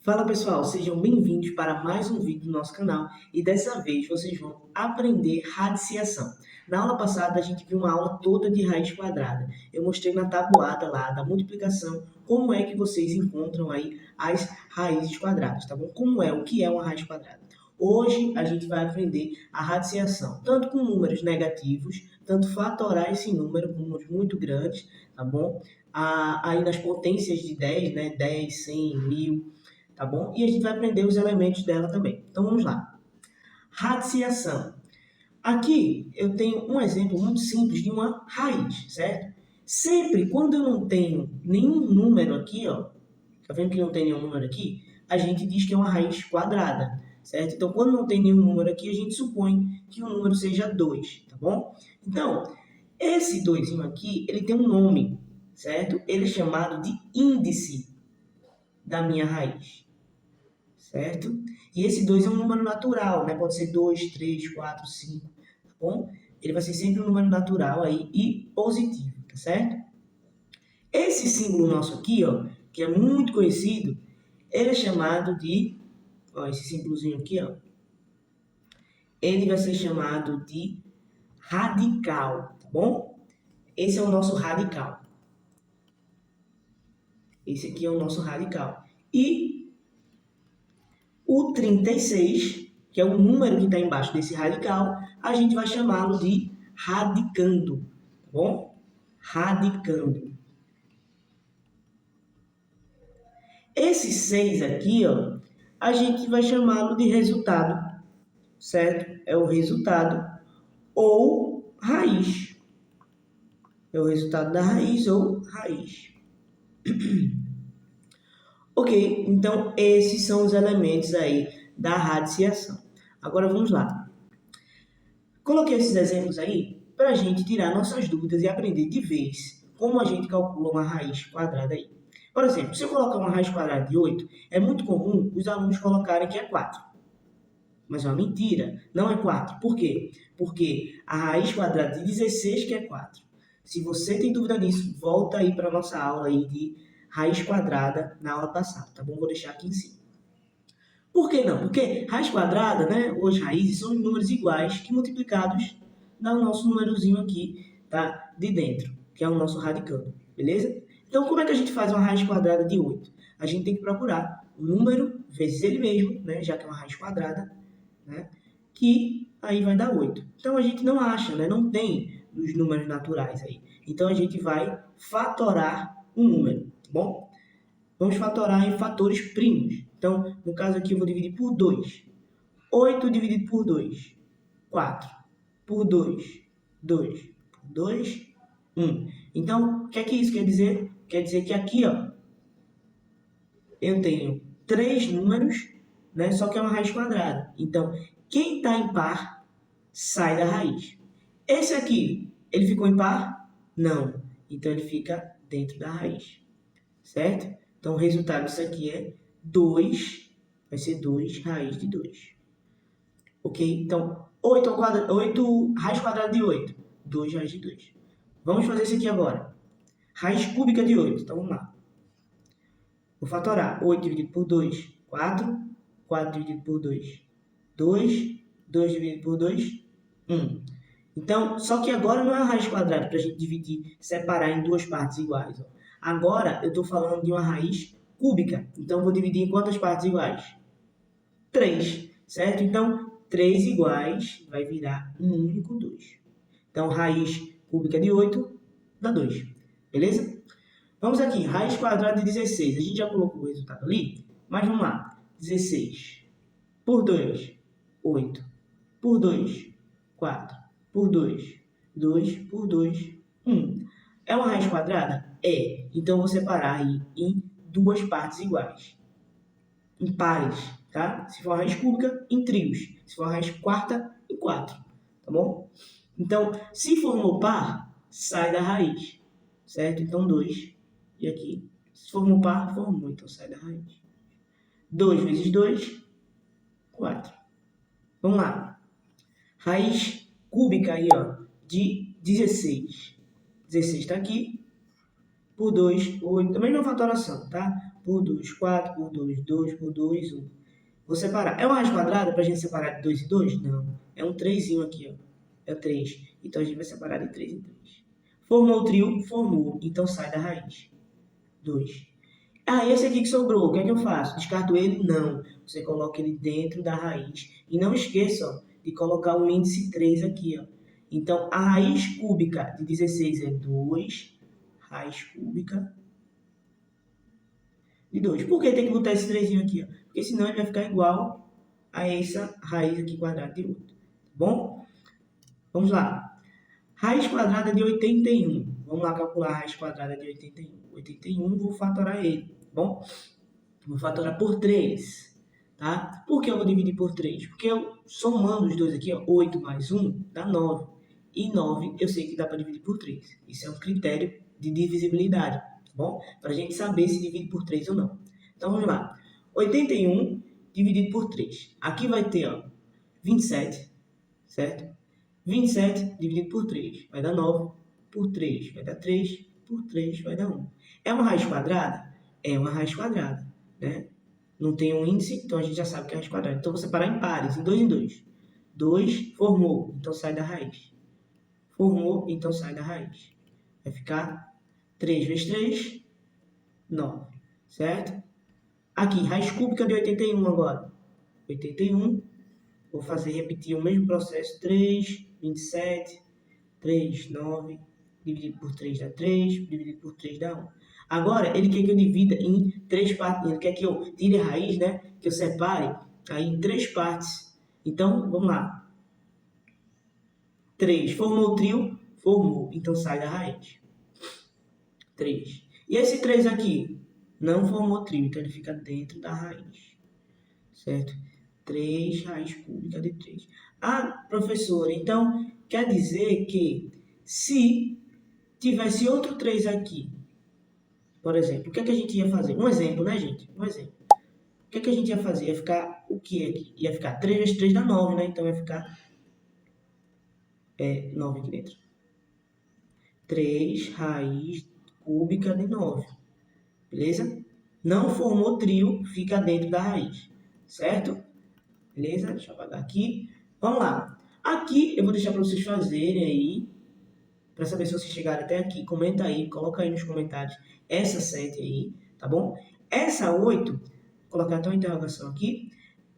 Fala pessoal, sejam bem-vindos para mais um vídeo do nosso canal e dessa vez vocês vão aprender radiciação. Na aula passada a gente viu uma aula toda de raiz quadrada. Eu mostrei na tabuada lá da multiplicação como é que vocês encontram aí as raízes quadradas, tá bom? O que é uma raiz quadrada. Hoje a gente vai aprender a radiciação, tanto com números negativos, tanto fatorar esse número com números muito grandes, tá bom? Aí nas potências de 10, né? 10, 100, 1000, tá bom? E a gente vai aprender os elementos dela também. Então vamos lá. Radiciação. Aqui eu tenho um exemplo muito simples de uma raiz, certo? Sempre quando eu não tenho nenhum número aqui, ó, tá vendo que não tem nenhum número aqui? A gente diz que é uma raiz quadrada, certo? Então quando não tem nenhum número aqui, a gente supõe que o número seja 2, tá bom? Então, esse 2 aqui, ele tem um nome, certo? Ele é chamado de índice da minha raiz, certo? E esse 2 é um número natural, né? Pode ser 2, 3, 4, 5, tá bom? Ele vai ser sempre um número natural aí e positivo, tá certo? Esse símbolo nosso aqui, ó, que é muito conhecido, ele é chamado de, ó, esse símbolozinho aqui, ó, ele vai ser chamado de radical, tá bom? Esse é o nosso radical. Esse aqui é o nosso radical. E o 36, que é o número que está embaixo desse radical, a gente vai chamá-lo de radicando, tá bom? Radicando. Esse 6 aqui, ó, a gente vai chamá-lo de resultado, certo? É o resultado ou raiz. É o resultado da raiz ou raiz. Ok, então esses são os elementos aí da radiciação. Agora vamos lá. Coloquei esses exemplos aí para a gente tirar nossas dúvidas e aprender de vez como a gente calcula uma raiz quadrada aí. Por exemplo, se eu colocar uma raiz quadrada de 8, é muito comum os alunos colocarem que é 4. Mas é uma mentira, não é 4. Por quê? Porque a raiz quadrada de 16 que é 4. Se você tem dúvida nisso, volta aí para a nossa aula aí de raiz quadrada na aula passada, tá bom? Vou deixar aqui em cima. Por que não? Porque raiz quadrada, né, ou as raízes, são números iguais que multiplicados dá o nosso númerozinho aqui, tá? De dentro, que é o nosso radicando, beleza? Então, como é que a gente faz uma raiz quadrada de 8? A gente tem que procurar o número vezes ele mesmo, né, já que é uma raiz quadrada, né, que aí vai dar 8. Então, a gente não acha, né, não tem os números naturais aí. Então, a gente vai fatorar um número, tá bom? Vamos fatorar em fatores primos. Então, no caso aqui, eu vou dividir por 2. 8 dividido por 2, 4. Por 2, 2. Por 2, 1. Então, o que é que isso quer dizer? Quer dizer que aqui, ó, eu tenho 3 números, né? Só que é uma raiz quadrada. Então, quem está em par, sai da raiz. Esse aqui, ele ficou em par? Não. Então, ele fica dentro da raiz. Certo? Então, o resultado disso aqui é 2, vai ser 2 raiz de 2. Ok? Então, 8 raiz quadrada de 8, 2 raiz de 2. Vamos fazer isso aqui agora. Raiz cúbica de 8. Então, vamos lá. Vou fatorar. 8 dividido por 2, 4. 4 dividido por 2, 2. 2 dividido por 2, 1. Então, só que agora não é uma raiz quadrada para a gente dividir, separar em duas partes iguais. Ó. Agora eu estou falando de uma raiz cúbica. Então, vou dividir em quantas partes iguais? 3, certo? Então, 3 iguais vai virar um único 2. Então, raiz cúbica de 8 dá 2. Beleza? Vamos aqui, raiz quadrada de 16. A gente já colocou o resultado ali, mas vamos lá. 16 por 2, 8. Por 2, 4. Por 2, 2 por 2, 1. É uma raiz quadrada? É. Então, vou separar aí em duas partes iguais. Em pares, tá? Se for raiz cúbica, em trios. Se for raiz quarta, em 4. Tá bom? Então, se formou par, sai da raiz. Certo? Então, 2. E aqui, se formou par, formou. Então, sai da raiz. 2 vezes 2, 4. Vamos lá. Raiz cúbica aí, ó, de 16. 16 está aqui. Por 2, 8. Também não é fatoração, tá? por 2, 4 por 2, 2 por 2, 1. Vou separar. É uma raiz quadrada para a gente separar de 2 em 2? Não. É um 3 aqui, ó. É o 3. Então a gente vai separar de 3 em 3. Formou o trio? Formou. Então sai da raiz. 2. Ah, esse aqui que sobrou, o que é que eu faço? Descarto ele? Não. Você coloca ele dentro da raiz. E não esqueça, ó, de colocar o índice 3 aqui, ó. Então, a raiz cúbica de 16 é 2. Raiz cúbica de 2. Por que tem que botar esse 3 aqui, ó? Porque senão ele vai ficar igual a essa raiz aqui quadrada de 8. Tá bom? Vamos lá. Raiz quadrada de 81. Vamos lá calcular a raiz quadrada de 81. 81, vou fatorar ele, tá bom? Vou fatorar por 3, tá? Por que eu vou dividir por 3? Porque eu, somando os dois aqui, ó, 8 mais 1 dá 9. E 9 eu sei que dá para dividir por 3. Isso é um critério de divisibilidade, tá bom? Para a gente saber se divide por 3 ou não. Então, vamos lá. 81 dividido por 3. Aqui vai ter, ó, 27, certo? 27 dividido por 3 vai dar 9. Por 3 vai dar 3. Por 3 vai dar 1. É uma raiz quadrada? É uma raiz quadrada, né? Não tem um índice, então a gente já sabe que é raiz quadrada. Então, vou separar em pares, em 2 em 2. 2 formou, então sai da raiz. Formou, então sai da raiz. Vai ficar 3 vezes 3, 9, certo? Aqui, raiz cúbica de 81 agora. 81, vou repetir o mesmo processo. 3, 27, 3, 9, dividido por 3 dá 3, dividido por 3 dá 1. Agora, ele quer que eu divida em 3 partes, ele quer que eu tire a raiz, né? Que eu separe aí em 3 partes. Então, vamos lá. 3, formou o trio? Formou, então sai da raiz. 3. E esse 3 aqui? Não formou trio, então ele fica dentro da raiz. Certo? 3 raiz cúbica de 3. Ah, professor, então quer dizer que se tivesse outro 3 aqui, por exemplo, o que é que a gente ia fazer? Um exemplo, né, gente? Um exemplo. O que é que a gente ia fazer? Ia ficar o que aqui? Ia ficar 3 vezes 3 dá 9, né? Então ia ficar 9 aqui dentro. 3 raiz cúbica de 9. Beleza? Não formou trio, fica dentro da raiz. Certo? Beleza? Deixa eu apagar aqui. Vamos lá. Aqui eu vou deixar para vocês fazerem aí, para saber se vocês chegaram até aqui. Comenta aí, coloca aí nos comentários essa 7 aí, tá bom? Essa 8, vou colocar até uma interrogação aqui.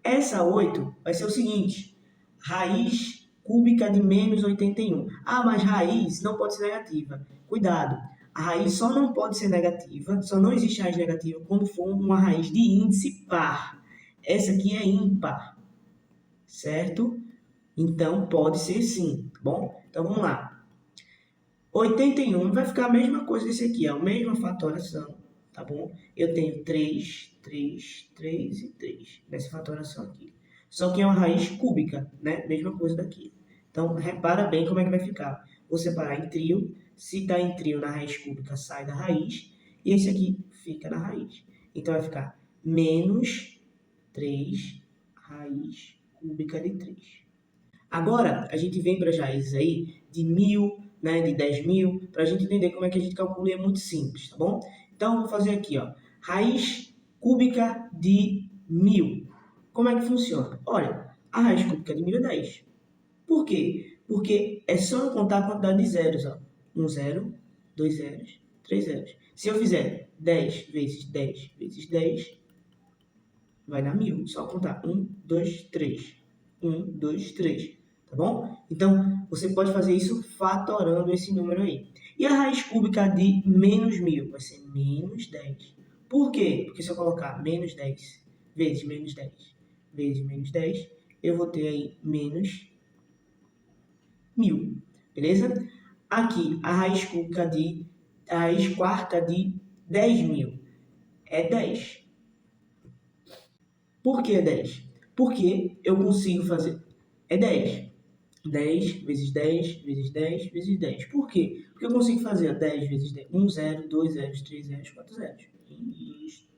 Essa 8 vai ser o seguinte: raiz cúbica de menos 81. Ah, mas raiz não pode ser negativa. Cuidado, a raiz só não pode ser negativa, só não existe raiz negativa quando for uma raiz de índice par. Essa aqui é ímpar, certo? Então, pode ser sim, tá bom? Então, vamos lá. 81 vai ficar a mesma coisa desse aqui, a mesma fatoração, tá bom? Eu tenho 3, 3, 3 e 3 nessa fatoração aqui. Só que é uma raiz cúbica, né? Mesma coisa daqui. Então, repara bem como é que vai ficar. Vou separar em trio. Se está em trio na raiz cúbica, sai da raiz. E esse aqui fica na raiz. Então, vai ficar menos 3 raiz cúbica de 3. Agora, a gente vem para as raízes aí de 1000, né, de 10.000, para a gente entender como é que a gente calcula, e é muito simples, tá bom? Então, eu vou fazer aqui, ó, raiz cúbica de 1000. Como é que funciona? Olha, a raiz cúbica de 1000 é 10. Por quê? Porque é só eu contar a quantidade de zeros, ó. 1 zero, 2 zeros, 3 zeros. Se eu fizer 10 vezes 10 vezes 10, vai dar 1000. Só contar 1, 2, 3. 1, 2, 3. Tá bom? Então, você pode fazer isso fatorando esse número aí. E a raiz cúbica de menos 1000 vai ser menos 10. Por quê? Porque se eu colocar menos 10 vezes menos 10 vezes menos 10, eu vou ter aí menos 1000. Beleza? Aqui, a raiz cúbica a raiz quarta de 10.000 é 10. Por que 10? Porque eu consigo fazer... É 10. 10 vezes 10 vezes 10 vezes 10. Por quê? Porque eu consigo fazer 10 vezes 10. 1 zero, 2 zeros, 3 zeros, 4 zeros. 1, 2.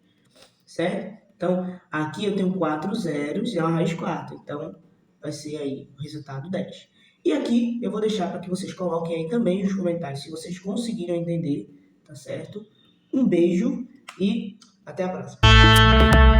Certo? Então, aqui eu tenho 4 zeros e é uma raiz quarta. Então, vai ser aí o resultado 10. E aqui eu vou deixar para que vocês coloquem aí também nos comentários se vocês conseguiram entender, tá certo? Um beijo e Até a próxima.